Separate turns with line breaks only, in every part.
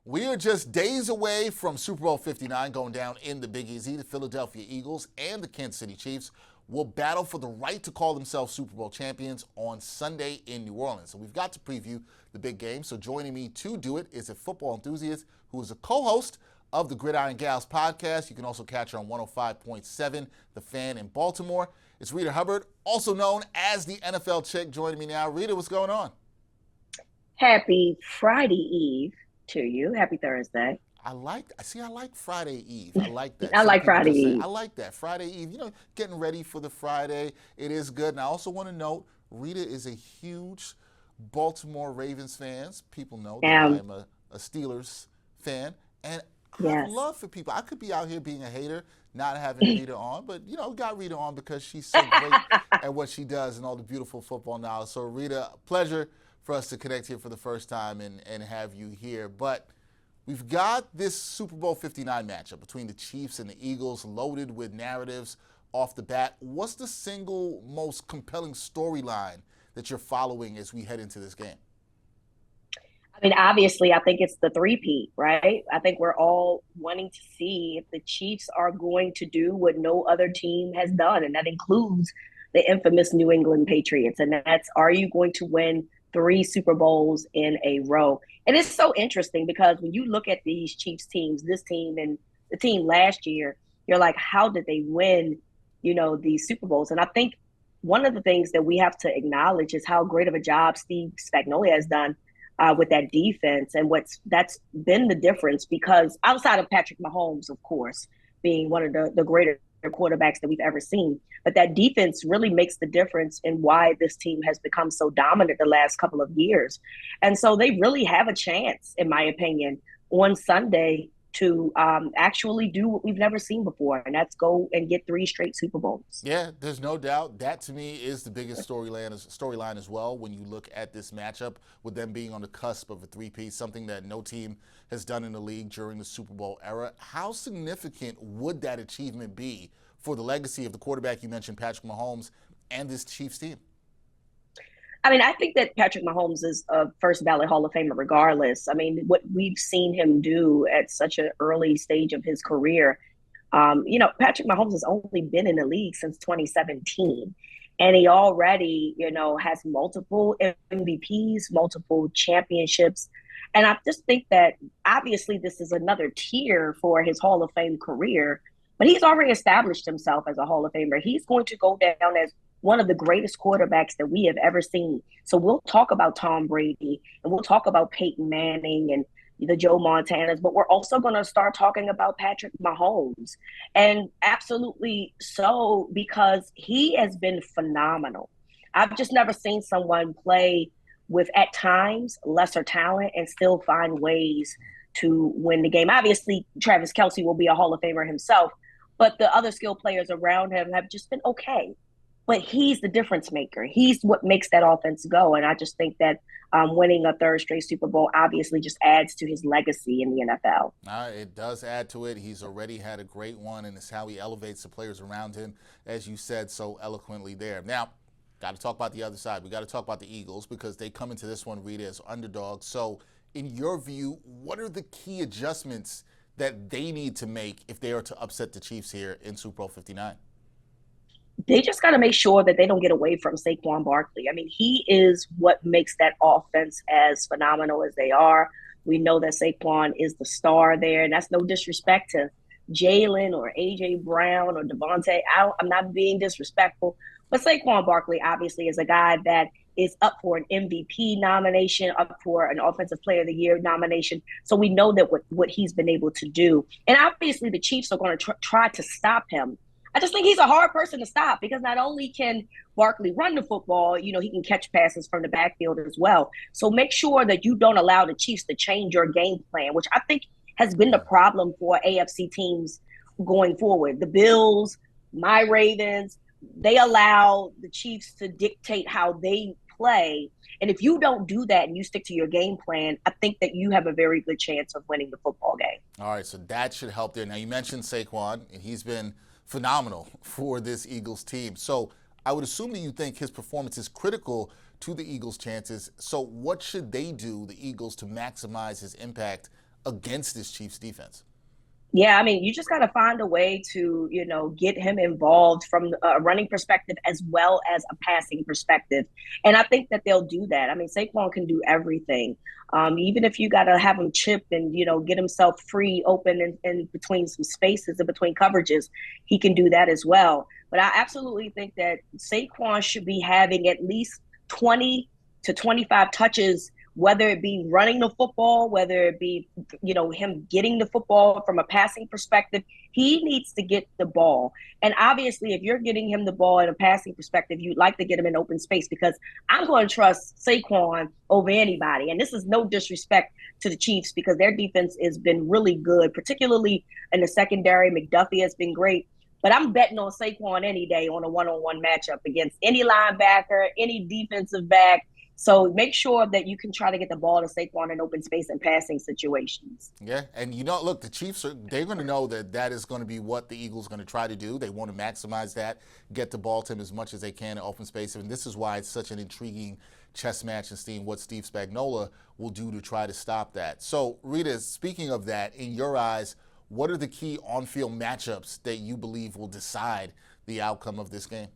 We are just days away from Super Bowl 59 going down in the Big Easy. The Philadelphia Eagles and the Kansas City Chiefs will battle for the right to call themselves Super Bowl champions on Sunday in New Orleans. So we've got to preview the big game. So joining me to do it is a football enthusiast who is a co-host of the Gridiron Gals podcast. You can also catch her on 105.7, The Fan in Baltimore. It's Reeta Hubbard, also known as the NFL Chick, joining me now. Reeta, what's going on?
Happy Friday Eve to you. Happy Thursday.
I like Friday Eve. I like that.
I
Some
like
people
Friday
just say,
Eve.
I like that. Friday Eve, getting ready for the Friday. It is good. And I also want to note, Reeta is a huge Baltimore Ravens fan. People know that I'm a Steelers fan. And I have
Yes.
love for people. I could be out here being a hater, not having Reeta on, but, got Reeta on because she's so great at what she does and all the beautiful football knowledge. So, Reeta, pleasure for us to connect here for the first time and have you here. But we've got this Super Bowl 59 matchup between the Chiefs and the Eagles, loaded with narratives off the bat. What's the single most compelling storyline that you're following as we head into this game?
I mean, obviously, I think it's the three-peat, right? I think we're all wanting to see if the Chiefs are going to do what no other team has done, and that includes the infamous New England Patriots. And that's, are you going to win 3 Super Bowls in a row? And it's so interesting because when you look at these Chiefs teams, this team and the team last year, you're like, how did they win, these Super Bowls? And I think one of the things that we have to acknowledge is how great of a job Steve Spagnuolo has done with that defense, and that's been the difference. Because outside of Patrick Mahomes, of course, being one of the greater quarterbacks that we've ever seen, but that defense really makes the difference in why this team has become so dominant the last couple of years. And so they really have a chance, in my opinion, on Sunday to actually do what we've never seen before, and that's go and get 3 straight Super Bowls.
Yeah, there's no doubt. That, to me, is the biggest storyline as well when you look at this matchup, with them being on the cusp of a three-peat, something that no team has done in the league during the Super Bowl era. How significant would that achievement be for the legacy of the quarterback you mentioned, Patrick Mahomes, and this Chiefs team?
I mean, I think that Patrick Mahomes is a first ballot Hall of Famer regardless. I mean, what we've seen him do at such an early stage of his career, Patrick Mahomes has only been in the league since 2017. And he already, has multiple MVPs, multiple championships. And I just think that obviously this is another tier for his Hall of Fame career, but he's already established himself as a Hall of Famer. He's going to go down as one of the greatest quarterbacks that we have ever seen. So we'll talk about Tom Brady and we'll talk about Peyton Manning and the Joe Montanas, but we're also going to start talking about Patrick Mahomes. And absolutely so, because he has been phenomenal. I've just never seen someone play with, at times, lesser talent and still find ways to win the game. Obviously, Travis Kelce will be a Hall of Famer himself, but the other skilled players around him have just been okay. But he's the difference maker. He's what makes that offense go. And I just think that winning a 3rd straight Super Bowl obviously just adds to his legacy in the NFL.
It does add to it. He's already had a great one, and it's how he elevates the players around him, as you said so eloquently there. Now, got to talk about the other side. We got to talk about the Eagles because they come into this one, Reeta, as underdogs. So, in your view, what are the key adjustments that they need to make if they are to upset the Chiefs here in Super Bowl 59?
They just got to make sure that they don't get away from Saquon Barkley. I mean, he is what makes that offense as phenomenal as they are. We know that Saquon is the star there, and that's no disrespect to Jalen or A.J. Brown or Devontae. I'm not being disrespectful, but Saquon Barkley obviously is a guy that is up for an MVP nomination, up for an Offensive Player of the Year nomination. So we know that what he's been able to do. And obviously the Chiefs are going to try to stop him. I just think he's a hard person to stop because not only can Barkley run the football, he can catch passes from the backfield as well. So make sure that you don't allow the Chiefs to change your game plan, which I think has been the problem for AFC teams going forward. The Bills, my Ravens, they allow the Chiefs to dictate how they play. And if you don't do that and you stick to your game plan, I think that you have a very good chance of winning the football game.
All right, so that should help there. Now, you mentioned Saquon, and he's been phenomenal for this Eagles team. So I would assume that you think his performance is critical to the Eagles' chances. So what should they do, the Eagles, to maximize his impact against this Chiefs defense.
Yeah, I mean, you just got to find a way to, get him involved from a running perspective as well as a passing perspective. And I think that they'll do that. I mean, Saquon can do everything. Even if you got to have him chip and, get himself free, open in between some spaces and between coverages, he can do that as well. But I absolutely think that Saquon should be having at least 20 to 25 touches, whether it be running the football, whether it be, him getting the football from a passing perspective. He needs to get the ball. And obviously, if you're getting him the ball in a passing perspective, you'd like to get him in open space, because I'm going to trust Saquon over anybody. And this is no disrespect to the Chiefs, because their defense has been really good, particularly in the secondary. McDuffie has been great. But I'm betting on Saquon any day on a one-on-one matchup against any linebacker, any defensive back. So make sure that you can try to get the ball to Saquon in open space and passing situations.
Yeah, and look, the Chiefs they're going to know that is going to be what the Eagles are going to try to do. They want to maximize that, get the ball to him as much as they can in open space. And this is why it's such an intriguing chess match and seeing what Steve Spagnuolo will do to try to stop that. So, Reeta, speaking of that, in your eyes, what are the key on-field matchups that you believe will decide the outcome of this game?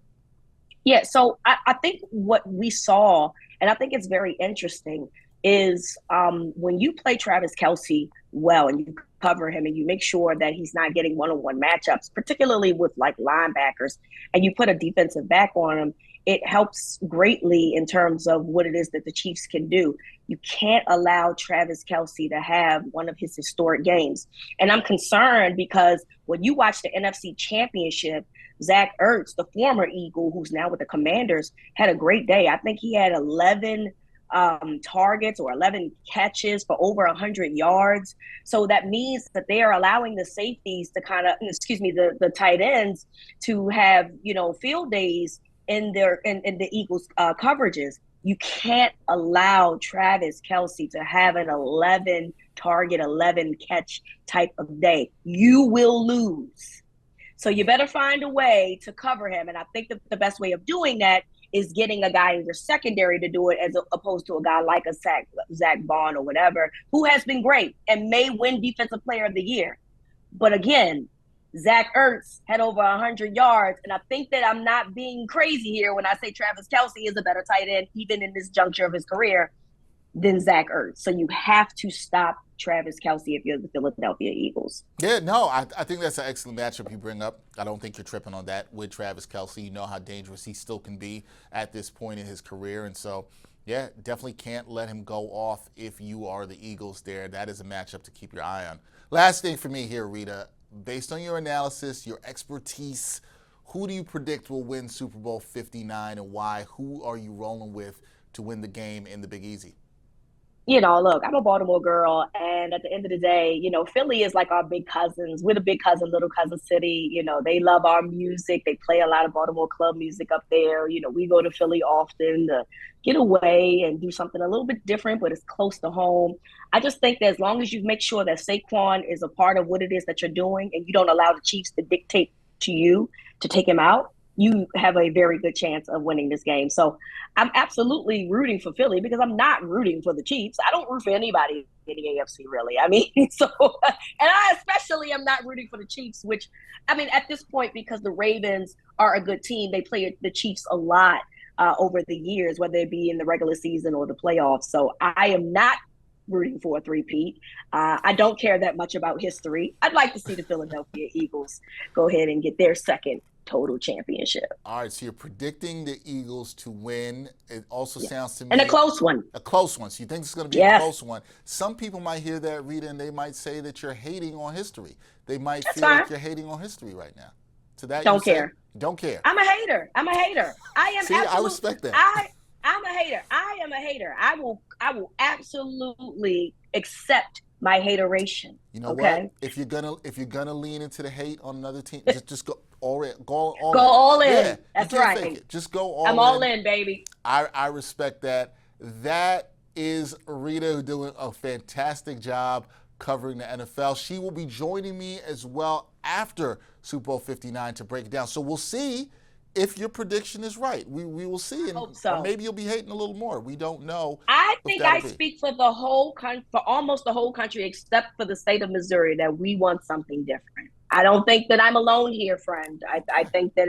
Yeah, so I think what we saw, and I think it's very interesting, is when you play Travis Kelce well and you cover him and you make sure that he's not getting one-on-one matchups, particularly with like linebackers, and you put a defensive back on him, it helps greatly in terms of what it is that the Chiefs can do. You can't allow Travis Kelce to have one of his historic games. And I'm concerned because when you watch the NFC Championship, Zach Ertz, the former Eagle, who's now with the Commanders, had a great day. I think he had 11 targets or 11 catches for over 100 yards. So that means that they are allowing the safeties to the tight ends to have, field days in the Eagles coverages. You can't allow Travis Kelce to have an 11 target, 11 catch type of day. You will lose. So you better find a way to cover him. And I think that the best way of doing that is getting a guy in your secondary to do it, as opposed to a guy like a Zach Bond or whatever, who has been great and may win Defensive Player of the Year. But again, Zach Ertz had over 100 yards. And I think that I'm not being crazy here when I say Travis Kelce is a better tight end, even in this juncture of his career, than Zach Ertz. So you have to stop Travis Kelce if you're the Philadelphia Eagles.
Yeah, no, I think that's an excellent matchup you bring up. I don't think you're tripping on that with Travis Kelce. You know how dangerous he still can be at this point in his career. And so, yeah, definitely can't let him go off if you are the Eagles there. That is a matchup to keep your eye on. Last thing for me here, Reeta, based on your analysis, your expertise, who do you predict will win Super Bowl 59 and why? Who are you rolling with to win the game in the Big Easy?
Look, I'm a Baltimore girl, and at the end of the day, Philly is like our big cousins. We're the big cousin, little cousin city. They love our music. They play a lot of Baltimore club music up there. We go to Philly often to get away and do something a little bit different, but it's close to home. I just think that as long as you make sure that Saquon is a part of what it is that you're doing and you don't allow the Chiefs to dictate to you to take him out, you have a very good chance of winning this game. So I'm absolutely rooting for Philly because I'm not rooting for the Chiefs. I don't root for anybody in the AFC, really. I mean, and I especially am not rooting for the Chiefs, which, at this point, because the Ravens are a good team, they play the Chiefs a lot over the years, whether it be in the regular season or the playoffs. So I am not rooting for a three-peat. I don't care that much about history. I'd like to see the Philadelphia Eagles go ahead and get their second total championship.
All right, so you're predicting the Eagles to win. It also sounds to me...
And a close one.
A close one. So you think it's going to be a close one. Some people might hear that, Reeta, and they might say that you're hating on history. They might feel like you're hating on history right now. To that,
don't care.
Don't care.
I'm a hater. I am.
See, I respect that.
I'm a hater. I am a hater. I will absolutely accept my hateration.
You know what? If you're gonna lean into the hate on another team, just go all in. Go all in.
Yeah, that's right.
Fake it. Just go all in.
I'm all in, baby.
I respect that. That is Reeta doing a fantastic job covering the NFL. She will be joining me as well after Super Bowl 59 to break it down. So we'll see if your prediction is right. We will see, and
Hope so.
or maybe you'll be hating a little more. We don't know.
I
What
think
that'll
I
be.
speak for the whole country, for almost the whole country, except for the state of Missouri, that we want something different. I don't think that I'm alone here, friend. I think that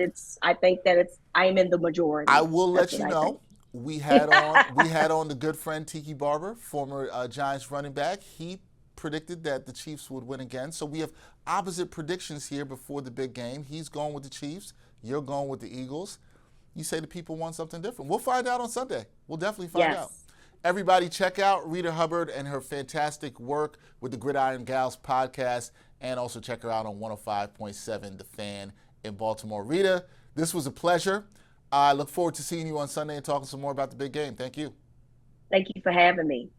I am in the
I
majority.
will
That's
let
what
you
I think.
know. We had on the good friend Tiki Barber, former Giants running back. He predicted that the Chiefs would win again. So we have opposite predictions here before the big game. He's going with the Chiefs. You're going with the Eagles. You say the people want something different. We'll find out on Sunday. We'll definitely find out.
Yes.
Everybody, check out Reeta Hubbard and her fantastic work with the Gridiron Gals podcast, and also check her out on 105.7 The Fan in Baltimore. Reeta, this was a pleasure. I look forward to seeing you on Sunday and talking some more about the big game. Thank you.
Thank you for having me.